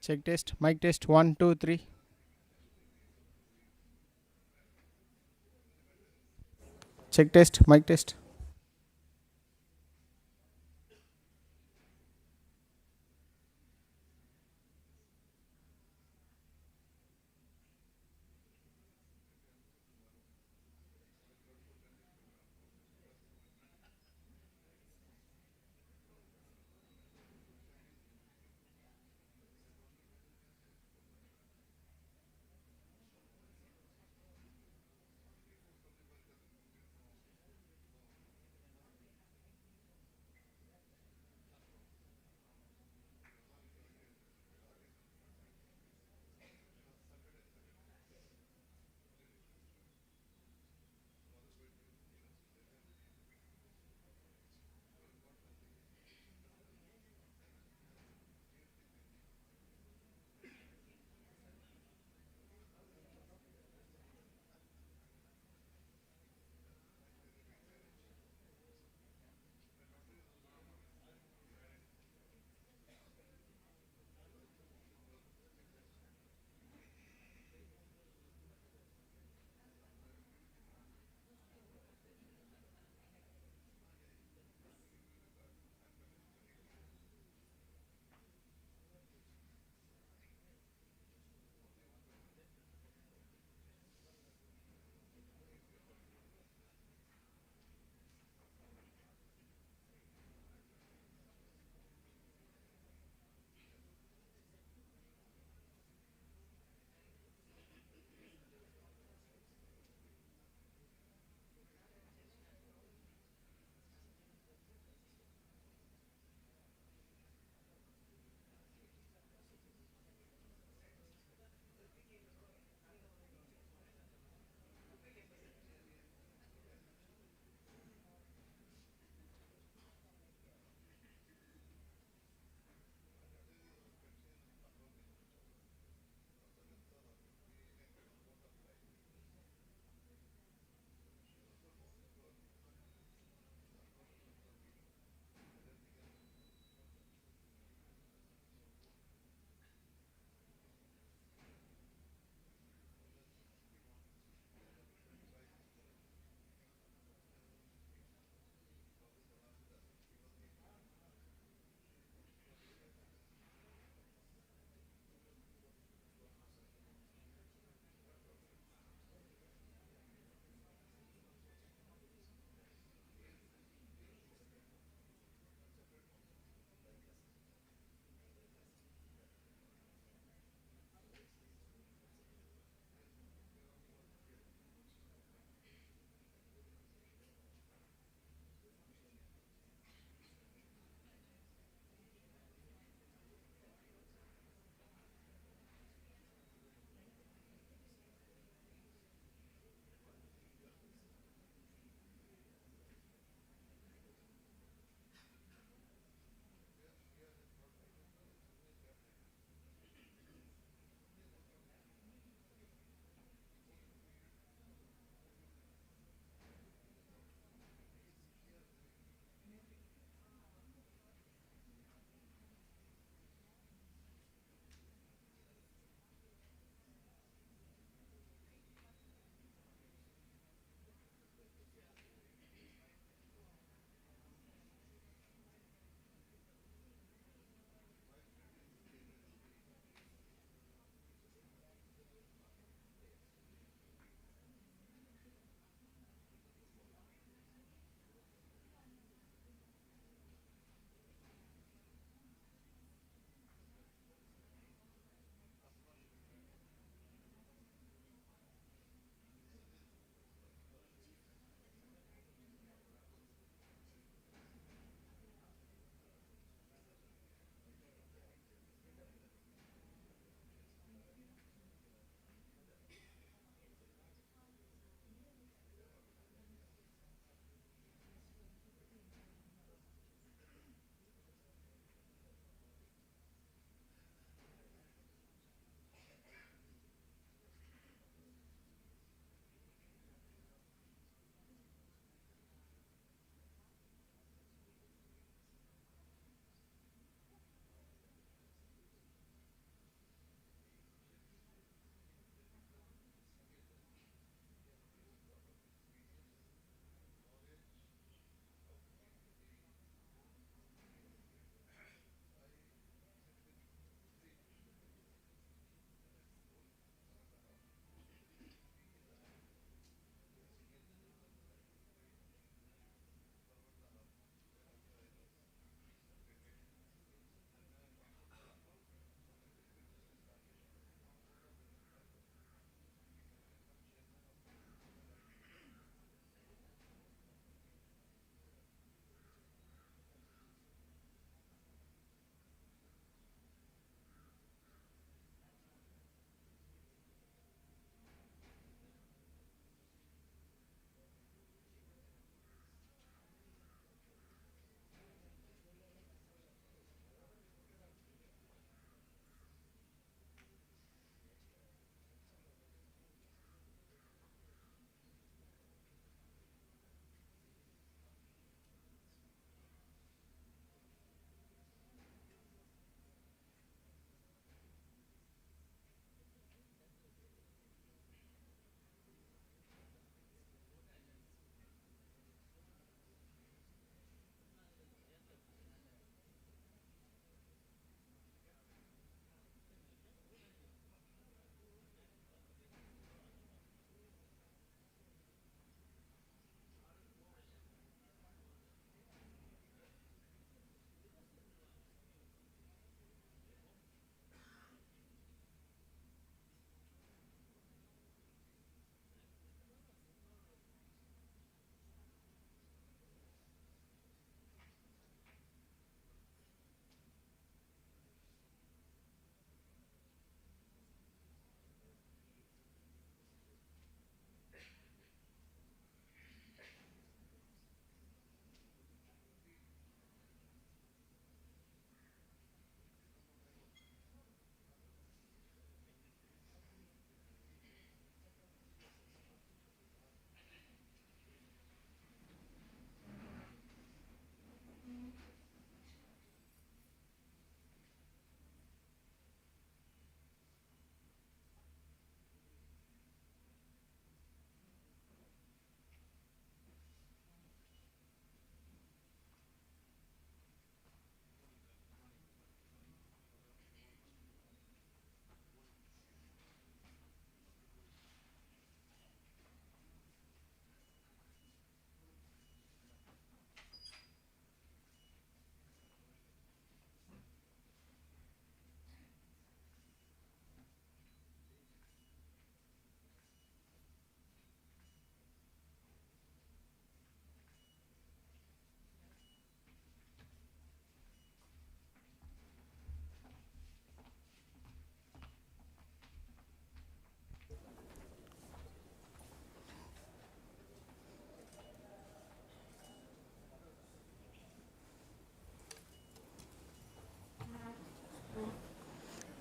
Check test, mic test, 1, 2, 3. Check test, mic test.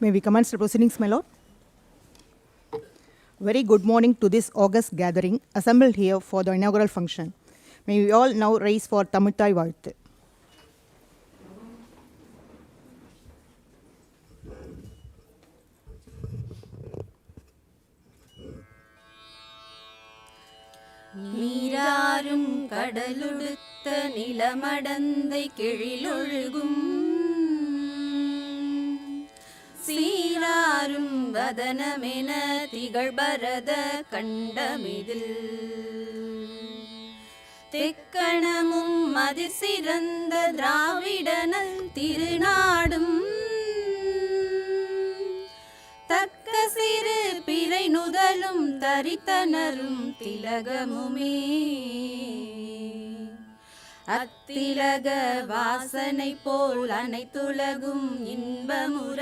May we commence the proceedings, my lord? Very good morning to this august gathering assembled here for the inaugural function. May we all now rise for Tamithai Vaalthu. நீராரும் கடலுடுத்த நிலமடந்தை கெழிலொழுகும் சீராரும் வதனமென திகழ்பரத கண்டமிதில் தெக்கணமும் மதிர் சிறந்த திராவிடனல் திருநாடும் தக்க சிறு பிறை நுதலும் தரித்தனரும் திலகமுமே அத்திலக வாசனை போல் அனைத்துலகும் இன்பமுற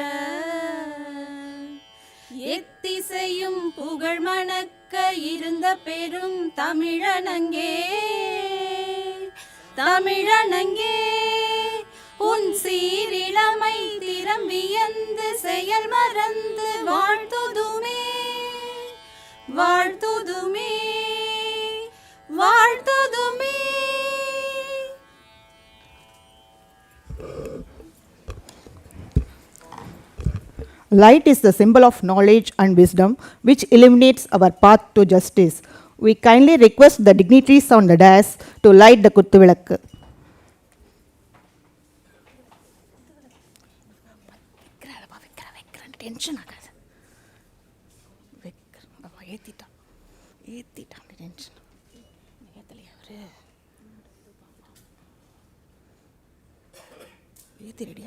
எத்திசையும் புகழ் மணக்க இருந்த பெரும் தமிழனங்கே தமிழனங்கே உன் சீரிழமை திறம்பியந்து செயல் மறந்து வாழ்த்துதுமே வாழ்த்துதுமே வாழ்த்துதுமே. Light is the symbol of knowledge and wisdom which illuminates our path to justice. We kindly request the dignitaries on the dais to light the Kuttuvilakku. Tension agada. Etita tension. Ready?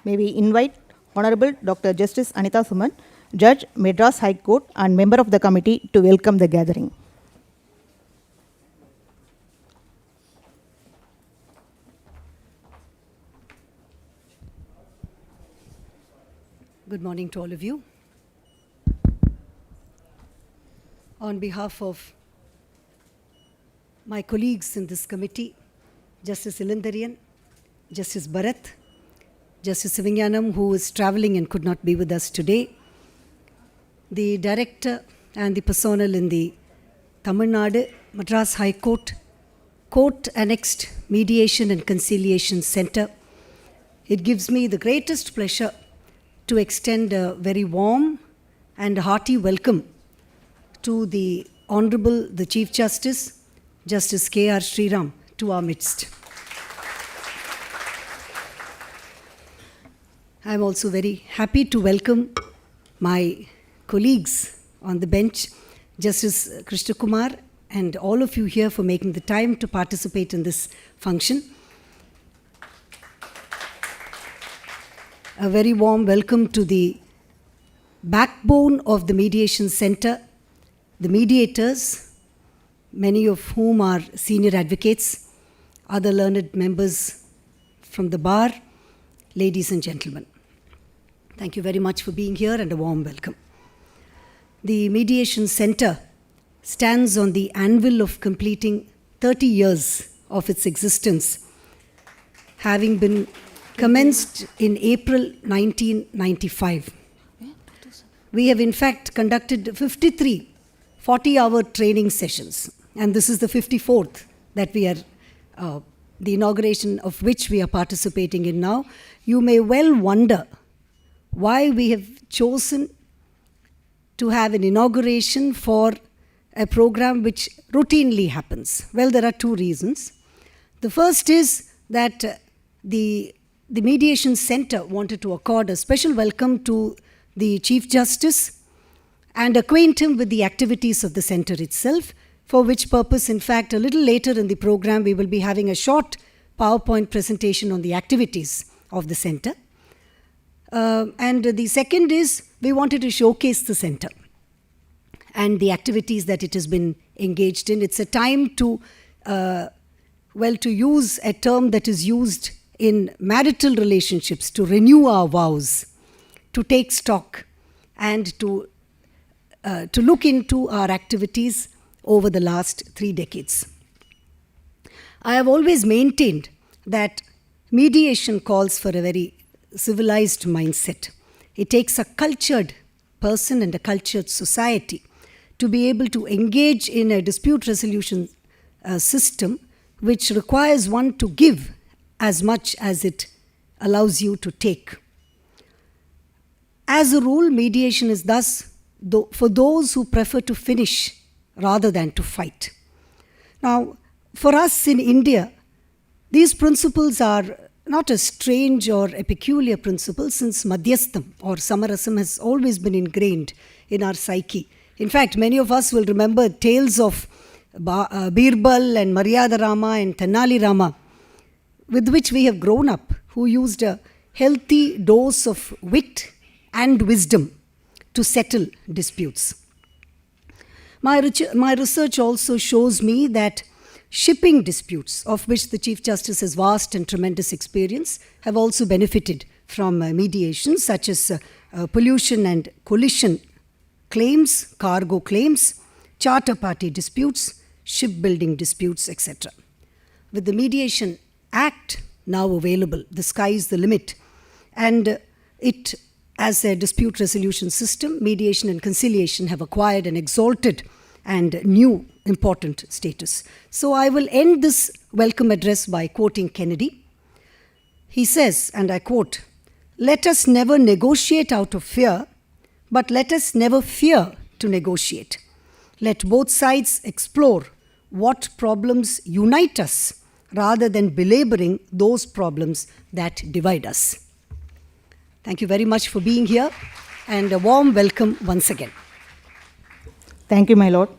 May we invite Honorable Dr. Justice Anitha Suman, Judge, Madras High Court and member of the committee to welcome the gathering. Good morning to all of you. On behalf of my colleagues in this committee, Justice Ilandarian, Justice Bharat, Justice Sivanyanam, who is traveling and could not be with us today, the director and the personnel in the Tamil Nadu Madras High Court, Court Annexed Mediation and Conciliation Center, it gives me the greatest pleasure to extend a very warm and hearty welcome to the Honorable the Chief Justice, Justice K.R. Sriram, to our midst. I am also very happy to welcome my colleagues on the bench, Justice Krishna Kumar, and all of you here for making the time to participate in this function. A very warm welcome to the backbone of the Mediation Center, the mediators, many of whom are senior advocates, other learned members from the bar, ladies and gentlemen. Thank you very much for being here and a warm welcome. The Mediation Center stands on the anvil of completing 30 years of its existence, having been commenced in April 1995. We have in fact conducted 53 40-hour training sessions, and this is the 54th that we are, the inauguration of which we are participating in now. You may well wonder why we have chosen to have an inauguration for a program which routinely happens. Well, there are two reasons. The first is that the Mediation Center wanted to accord a special welcome to the Chief Justice and acquaint him with the activities of the center itself, for which purpose, in fact, a little later in the program, we will be having a short PowerPoint presentation on the activities of the center. And the second is we wanted to showcase the center and the activities that it has been engaged in. It's a time to, to use a term that is used in marital relationships, to renew our vows, to take stock, and to look into our activities over the last 3 decades. I have always maintained that mediation calls for a very civilized mindset. It takes a cultured person and a cultured society to be able to engage in a dispute resolution system which requires one to give as much as it allows you to take. As a rule, mediation is thus for those who prefer to finish rather than to fight. Now, for us in India, these principles are not a strange or a peculiar principle, since Madhyastham or Samarasam has always been ingrained in our psyche. In fact, many of us will remember tales of Birbal and Maryada Rama and Tenali Rama, with which we have grown up, who used a healthy dose of wit and wisdom to settle disputes. My research also shows me that shipping disputes, of which the Chief Justice has vast and tremendous experience, have also benefited from mediation, such as pollution and collision claims, cargo claims, charter party disputes, shipbuilding disputes, etc. With the Mediation Act now available, the sky is the limit, and it, as a dispute resolution system, mediation and conciliation have acquired an exalted and new important status. So I will end this welcome address by quoting Kennedy. He says, and I quote, "Let us never negotiate out of fear, but let us never fear to negotiate. Let both sides explore what problems unite us rather than belaboring those problems that divide us." Thank you very much for being here, and a warm welcome once again. Thank you, my lord.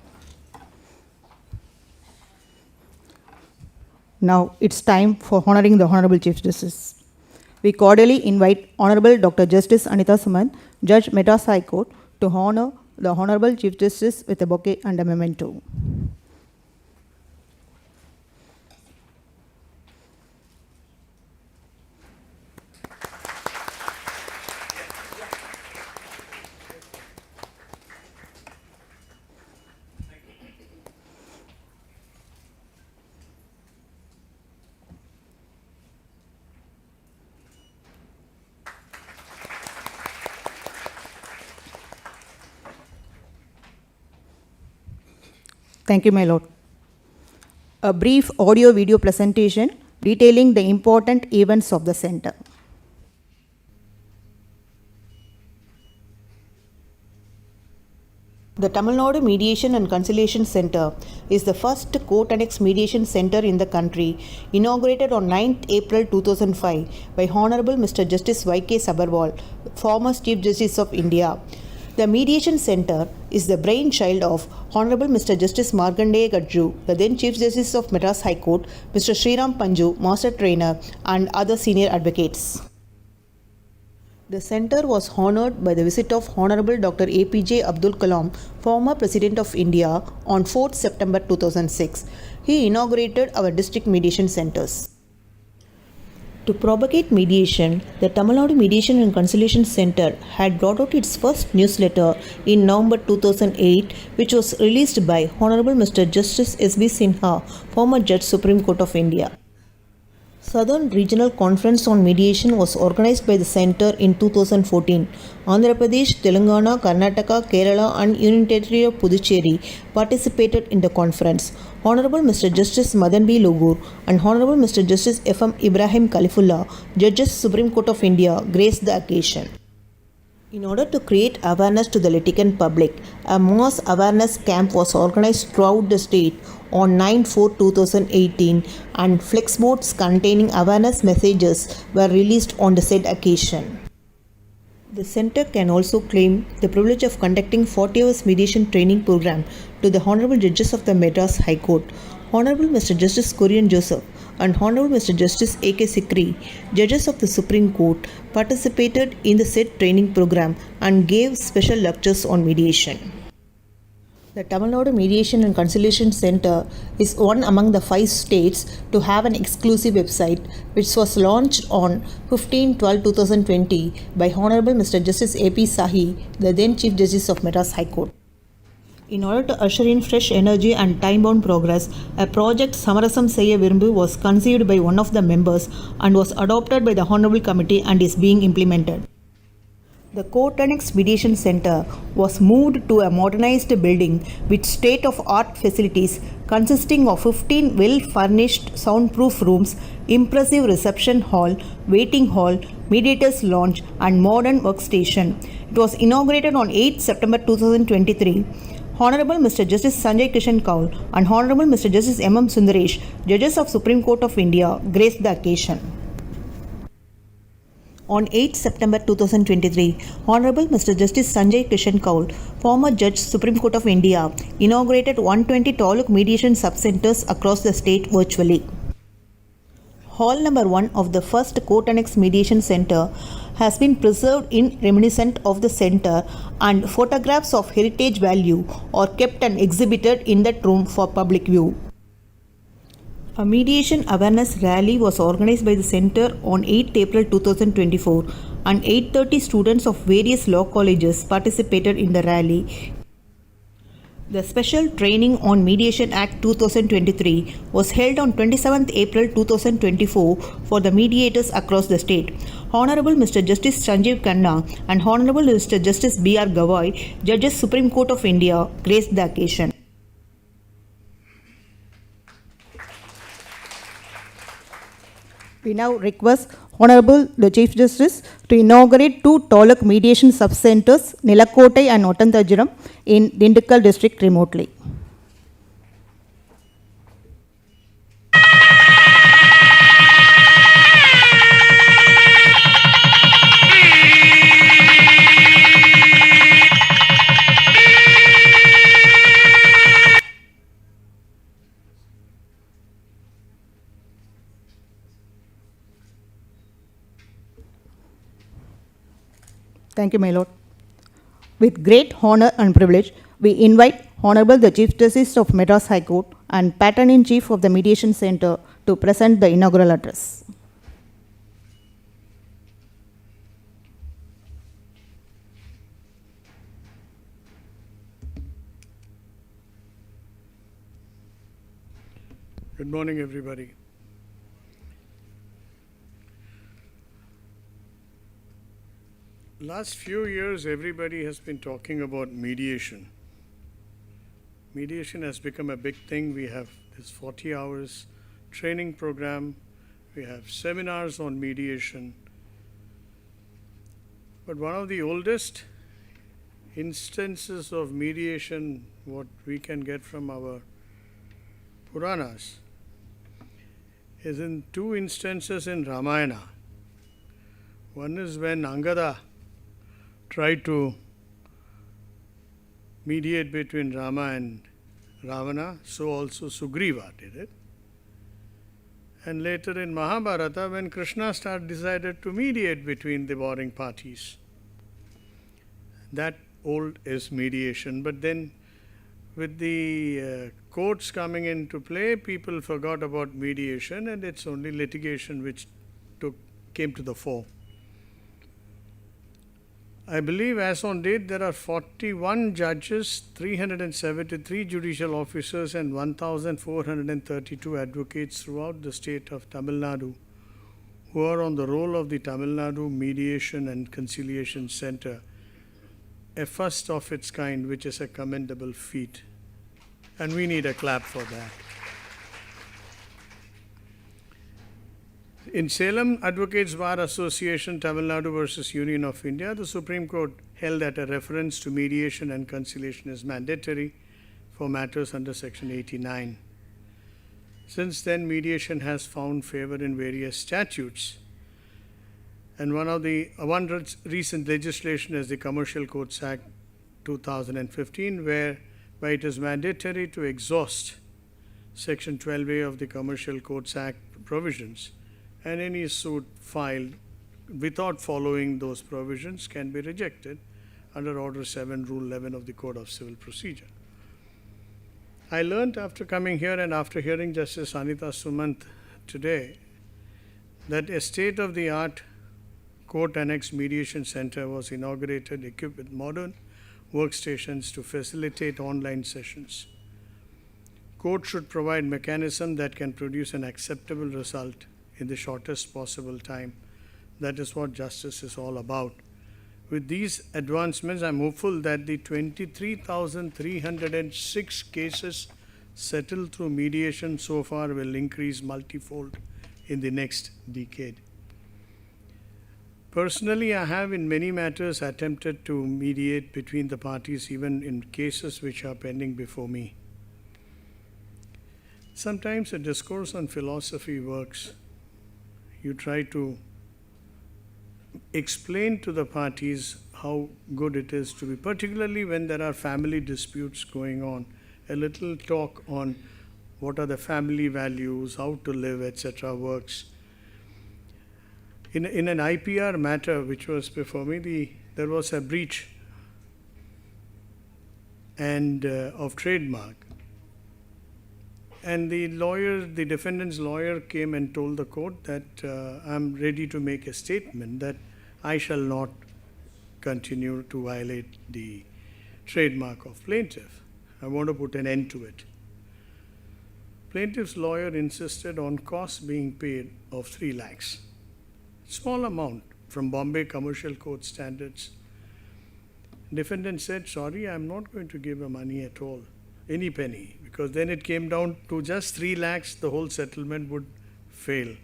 Now it's time for honoring the Honorable Chief Justice. We cordially invite Honorable Dr. Justice Anita Suman, Judge, Madras High Court, to honor the Honorable Chief Justice with a bouquet and a memento. Thank you, my lord. A brief audio-video presentation detailing the important events of the center. The Tamil Nadu Mediation and Conciliation Center is the first court-annex mediation center in the country, inaugurated on 9th April 2005 by Honorable Mr. Justice Y.K. Sabharwal, former Chief Justice of India. The Mediation Center is the brainchild of Honorable Mr. Justice Markandeya Gadju, the then Chief Justice of Madras High Court, Mr. Sriram Panju, Master Trainer, and other senior advocates. The center was honored by the visit of Honorable Dr. APJ Abdul Kalam, former President of India, on 4th September 2006. He inaugurated our district mediation centers. To propagate mediation, the Tamil Nadu Mediation and Conciliation Center had brought out its first newsletter in November 2008, which was released by Honorable Mr. Justice S.B. Sinha, former Judge Supreme Court of India. Southern Regional Conference on Mediation was organized by the Centre in 2014. Andhra Pradesh, Telangana, Karnataka, Kerala and Union Territory of Puducherry participated in the conference. Honorable Mr. Justice Madan B. Logur and Honorable Mr. Justice F.M. Ibrahim Khalifullah, Judges Supreme Court of India, graced the occasion. In order to create awareness to the litigant public, a mass awareness camp was organized throughout the state on 9/4/2018 and flex boards containing awareness messages were released on the said occasion. The Centre can also claim the privilege of conducting 40 hours mediation training program to the Honorable Judges of the Madras High Court, Honorable Mr. Justice Kurian Joseph and Honorable Mr. Justice A.K. Sikri, Judges of the Supreme Court, participated in the said training program and gave special lectures on mediation. The Tamil Nadu Mediation and Conciliation Center is one among the 5 states to have an exclusive website, which was launched on 15/12/2020 by Honorable Mr. Justice A.P. Sahi, the then Chief Justice of Madras High Court. In order to usher in fresh energy and time-bound progress, a project Samarasam Seiya Virumbu was conceived by one of the members and was adopted by the Honorable Committee and is being implemented. The Court Annex Mediation Center was moved to a modernized building with state-of-art facilities consisting of 15 well-furnished soundproof rooms, impressive reception hall, waiting hall, mediators lounge and modern workstation. It was inaugurated on 8 September 2023. Honorable Mr. Justice Sanjay Kishan Kaul and Honorable Mr. Justice M.M. Sundaresh, Judges of Supreme Court of India, graced the occasion. On 8 September 2023, Honorable Mr. Justice Sanjay Kishan Kaul, former Judge Supreme Court of India, inaugurated 120 Taluk mediation sub-centers across the state virtually. Hall number 1 of the first Court Annex Mediation Center has been preserved in reminiscent of the center, and photographs of heritage value are kept and exhibited in that room for public view. A mediation awareness rally was organized by the Centre on 8 April 2024 and 830 students of various law colleges participated in the rally. The Special Training on Mediation Act 2023 was held on 27th April 2024 for the mediators across the state. Honorable Mr. Justice Sanjeev Khanna and Honorable Mr. Justice B.R. Gavoy, Judges Supreme Court of India, graced the occasion. We now request Honorable the Chief Justice to inaugurate 2 Taluk mediation sub-centers, Nilakkotai and Ottantajiram, in Dindikkal district remotely. Thank you, my Lord. With great honor and privilege, we invite Honorable the Chief Justice of Madras High Court and Patron-in-Chief of the Mediation Center to present the inaugural address. Good morning, everybody. Last few years, everybody has been talking about mediation. Mediation has become a big thing. We have this 40 hours training program. We have seminars on mediation. But one of the oldest instances of mediation, what we can get from our Puranas, is in 2 instances in Ramayana. One is when Angada tried to mediate between Rama and Ravana, so also Sugriva did it. And later in Mahabharata, when Krishna decided to mediate between the warring parties. That old is mediation. But then with the courts coming into play, people forgot about mediation, and it's only litigation which came to the fore. I believe as on date there are 41 judges, 373 judicial officers and 1,432 advocates throughout the state of Tamil Nadu who are on the roll of the Tamil Nadu Mediation and Conciliation Center, a first of its kind, which is a commendable feat. And we need a clap for that. In Salem Advocates Bar Association, Tamil Nadu versus Union of India, the Supreme Court held that a reference to mediation and conciliation is mandatory for matters under Section 89. Since then, mediation has found favor in various statutes. And one recent legislation is the Commercial Courts Act 2015, whereby it is mandatory to exhaust Section 12A of the Commercial Courts Act provisions, and any suit filed without following those provisions can be rejected under Order 7, Rule 11 of the Code of Civil Procedure. I learned after coming here and after hearing Justice Anita Sumant today that a state-of-the-art Court Annex Mediation Center was inaugurated, equipped with modern workstations to facilitate online sessions. Court should provide mechanism that can produce an acceptable result in the shortest possible time. That is what justice is all about. With these advancements, I am hopeful that the 23,306 cases settled through mediation so far will increase multifold in the next decade. Personally, I have in many matters attempted to mediate between the parties, even in cases which are pending before me. Sometimes a discourse on philosophy works. You try to explain to the parties how good it is to be, particularly when there are family disputes going on, a little talk on what are the family values, how to live, etc. works. In an IPR matter which was before me, there was a breach of trademark. And the defendant's lawyer came and told the court that I'm ready to make a statement that I shall not continue to violate the trademark of plaintiff. I want to put an end to it. Plaintiff's lawyer insisted on costs being paid of 3 lakhs. Small amount from Bombay Commercial Court standards. Defendant said, sorry, I'm not going to give the money at all, any penny, because then it came down to just 3 lakhs, the whole settlement would fail.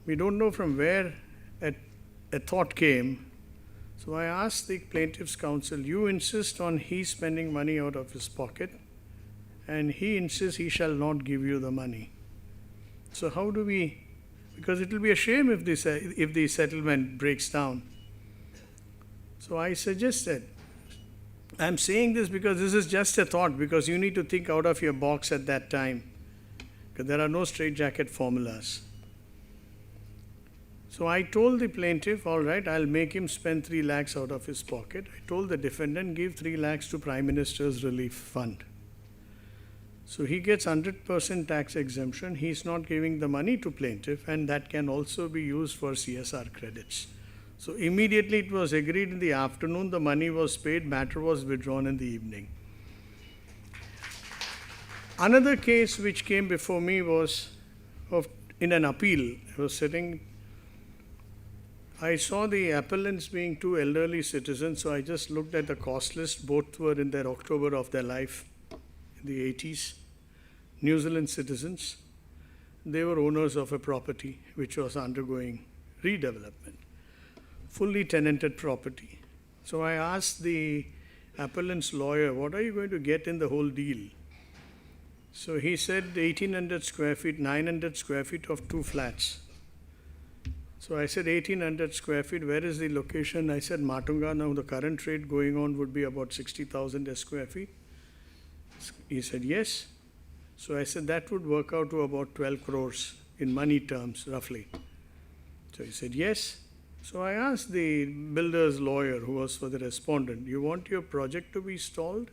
We don't know from where a thought came. So I asked the plaintiff's counsel, you insist on he spending money out of his pocket, and he insists he shall not give you the money. So how do we, because it will be a shame if the settlement breaks down. So I suggested, I'm saying this because this is just a thought, because you need to think out of your box at that time, because there are no straitjacket formulas. So I told the plaintiff, all right, I'll make him spend 3 lakhs out of his pocket. I told the defendant, give 3 lakhs to Prime Minister's Relief Fund. So he gets 100% tax exemption. He's not giving the money to plaintiff, and that can also be used for CSR credits. So immediately it was agreed in the afternoon, the money was paid, matter was withdrawn in the evening. Another case which came before me was in an appeal. I was sitting, I saw the appellants being 2 elderly citizens, so I just looked at the cost list. Both were in their October of their life, in the 80s. New Zealand citizens. They were owners of a property which was undergoing redevelopment. Fully tenanted property. So I asked the appellant's lawyer, what are you going to get in the whole deal? So he said 1,800 square feet, 900 square feet of 2 flats. So I said 1800 square feet, where is the location? I said Matunga. Now the current rate going on would be about 60,000 a square feet. He said yes. So I said that would work out to about 12 crores in money terms, roughly. So he said yes. So I asked the builder's lawyer, who was for the respondent, you want your project to be stalled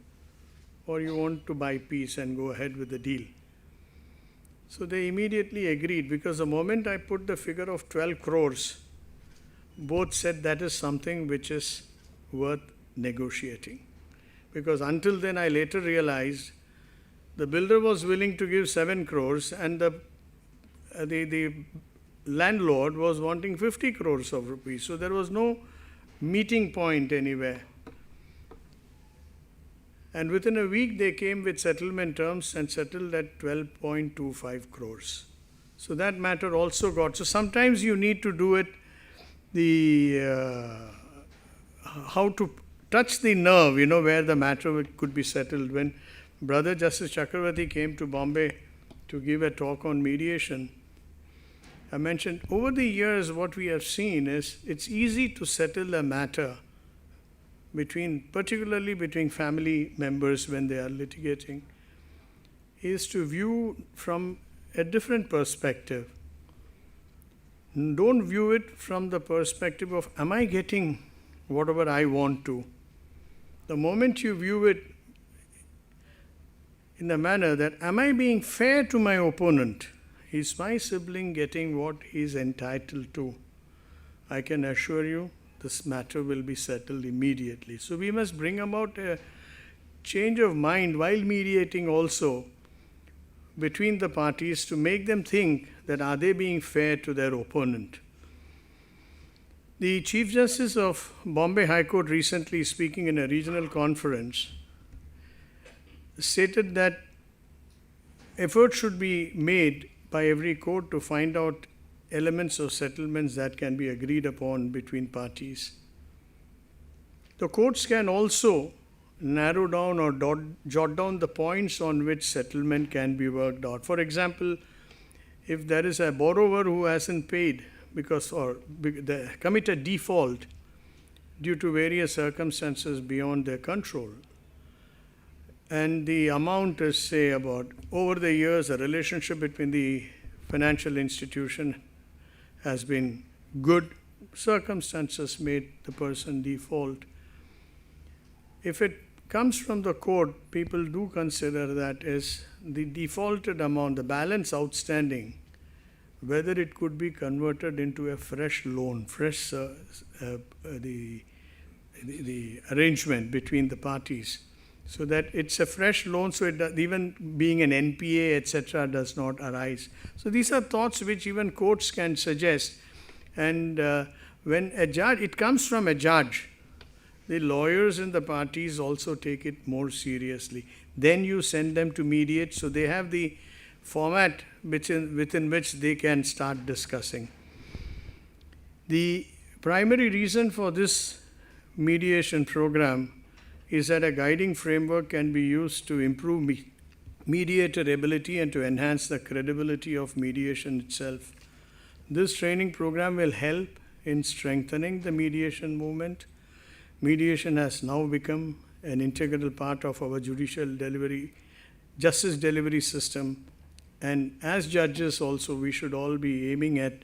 or you want to buy peace and go ahead with the deal? So they immediately agreed, because the moment I put the figure of 12 crores, both said that is something which is worth negotiating. Because until then I later realized the builder was willing to give 7 crores and the landlord was wanting 50 crores of rupees. So there was no meeting point anywhere. And within a week they came with settlement terms and settled at 12.25 crores. So that matter also got. So sometimes you need to do it, how to touch the nerve, where the matter could be settled. When Brother Justice Chakravarti came to Bombay to give a talk on mediation, I mentioned over the years what we have seen is it's easy to settle a matter particularly between family members when they are litigating, is to view from a different perspective. Don't view it from the perspective of, am I getting whatever I want to? The moment you view it in the manner that, am I being fair to my opponent? Is my sibling getting what he is entitled to? I can assure you this matter will be settled immediately. So we must bring about a change of mind while mediating also between the parties to make them think that are they being fair to their opponent. The Chief Justice of Bombay High Court recently, speaking in a regional conference, stated that effort should be made by every court to find out elements of settlements that can be agreed upon between parties. The courts can also narrow down or jot down the points on which settlement can be worked out. For example, if there is a borrower who hasn't paid or they committed default due to various circumstances beyond their control, and the amount is, say, about over the years, the relationship between the financial institution has been good, circumstances made the person default. If it comes from the court, people do consider that as the defaulted amount, the balance outstanding, whether it could be converted into a fresh loan, the arrangement between the parties, so that it's a fresh loan, so even being an NPA, etc., does not arise. So these are thoughts which even courts can suggest. And when a judge, it comes from a judge, the lawyers in the parties also take it more seriously. Then you send them to mediate, so they have the format within which they can start discussing. The primary reason for this mediation program is that a guiding framework can be used to improve mediator ability and to enhance the credibility of mediation itself. This training program will help in strengthening the mediation movement. Mediation has now become an integral part of our justice delivery system, and as judges also we should all be aiming at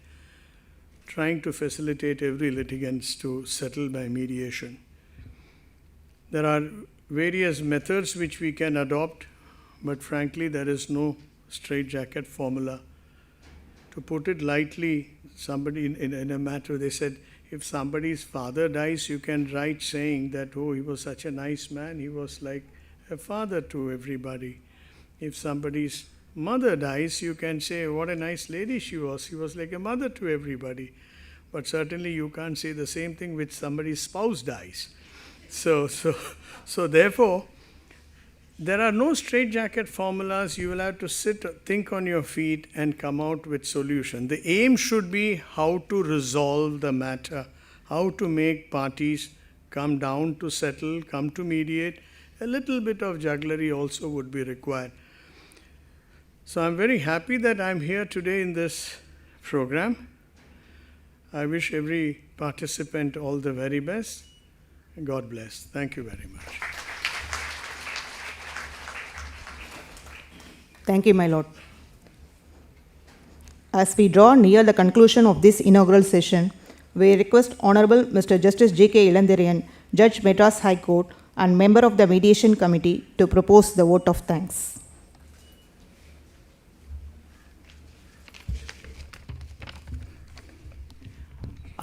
trying to facilitate every litigant to settle by mediation. There are various methods which we can adopt, but frankly there is no straitjacket formula. To put it lightly, somebody in a matter, they said, if somebody's father dies, you can write saying that, oh, he was such a nice man, he was like a father to everybody. If somebody's mother dies, you can say, what a nice lady she was like a mother to everybody. But certainly you can't say the same thing with somebody's spouse dies. So therefore, there are no straitjacket formulas. You will have to think on your feet and come out with solution. The aim should be how to resolve the matter, how to make parties come down to settle, come to mediate. A little bit of jugglery also would be required. So I'm very happy that I'm here today in this program. I wish every participant all the very best. God bless. Thank you very much. Thank you, my lord. As we draw near the conclusion of this inaugural session, we request Honorable Mr. Justice J.K. Ilandarian, Judge Madras High Court and member of the Mediation Committee, to propose the vote of thanks.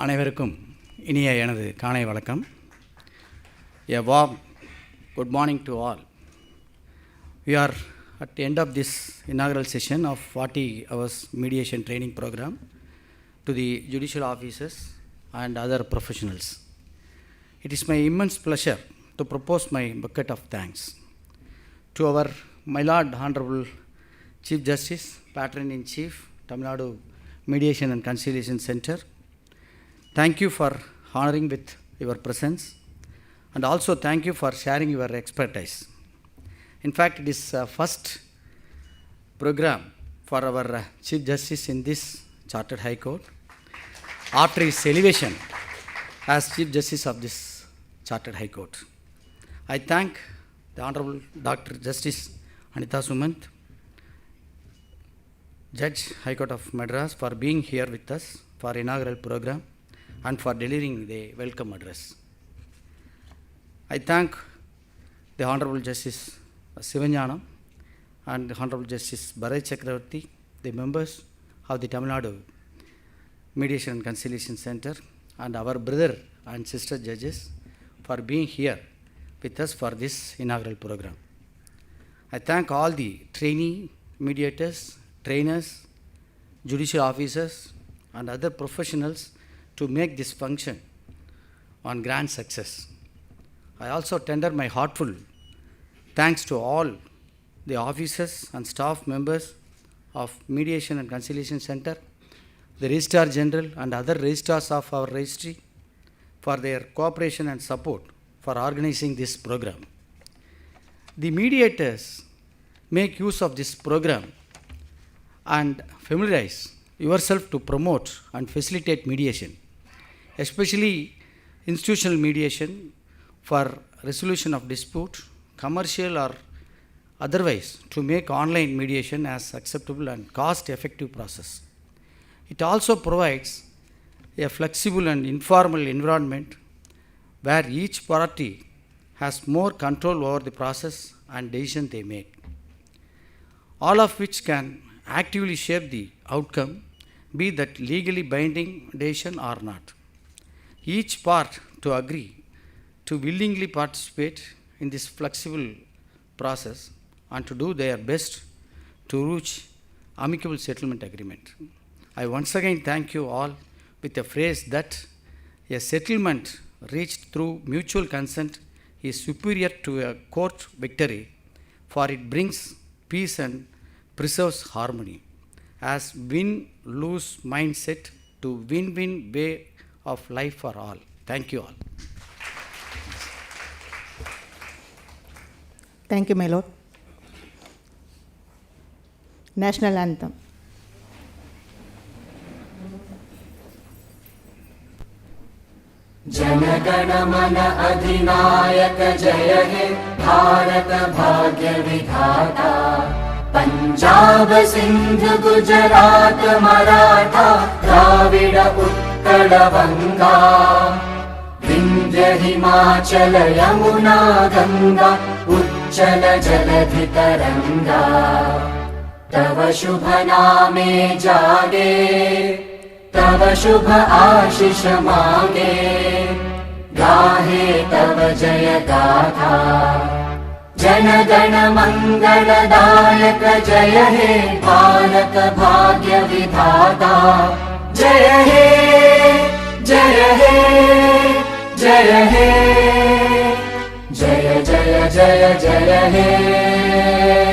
அனைவருக்கும் இனிய எனது காலை வணக்கம். A warm good morning to all. We are at the end of this inaugural session of 40 hours mediation training program to the judicial officers and other professionals. It is my immense pleasure to propose my bucket of thanks to our my Lord Honorable Chief Justice, Patron in Chief, Tamil Nadu Mediation and Conciliation Center. Thank you for honoring with your presence, and also thank you for sharing your expertise. In fact, it is first program for our Chief Justice in this Chartered High Court after his elevation as Chief Justice of this Chartered High Court. I thank the Honorable Dr. Justice Anitha Sumant, Judge High Court of Madras, for being here with us for inaugural program and for delivering the welcome address. I thank the Honorable Justice Sivanyanam and the Honorable Justice Bharat Chakravarti, the members of the Tamil Nadu Mediation and Conciliation Center, and our brother and sister judges for being here with us for this inaugural program. I thank all the trainee mediators, trainers, judicial officers, and other professionals to make this function on grand success. I also tender my heartful thanks to all the officers and staff members of Mediation and Conciliation Center, the Registrar General and other registrars of our registry for their cooperation and support for organizing this program. The mediators make use of this program and familiarize yourself to promote and facilitate mediation, especially institutional mediation for resolution of dispute, commercial or otherwise, to make online mediation as acceptable and cost-effective process. It also provides a flexible and informal environment where each party has more control over the process and decision they make, all of which can actively shape the outcome, be that legally binding decision or not. Each part to agree to willingly participate in this flexible process and to do their best to reach amicable settlement agreement. I once again thank you all with a phrase that a settlement reached through mutual consent is superior to a court victory, for it brings peace and preserves harmony, as win-lose mindset to win-win way of life for all. Thank you all. Thank you, my lord. National anthem. जनगण मन अधिनायक जय हे भारत भाग्य विधाता पंजाब सिंध गुजरात मराठा द्राविड उत्कल बंगा विंध्य हिमाचल यमुना गंगा उच्चल जलधि तरंगा तव शुभ नामे जागे तव शुभ आशीष मांगे गाहे तव जय गाथा जन गण मंगलदायक जय हे भारत भाग्य विधाता जय हे जय हे जय हे जय जय जय जय हे